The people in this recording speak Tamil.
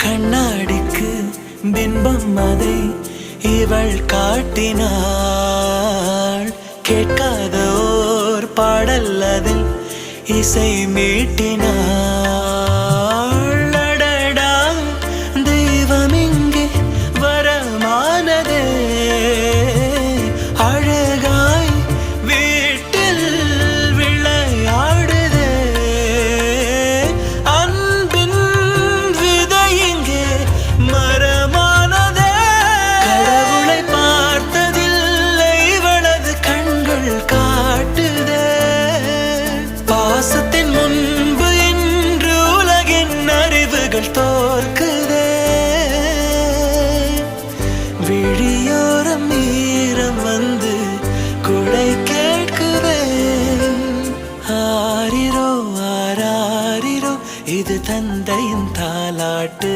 கண்ணாடிக்கு பிம்பம் அதை இவள் காட்டினாள். கேட்காத ஓர் பாடல் அதில் இசை மீட்டினாள்.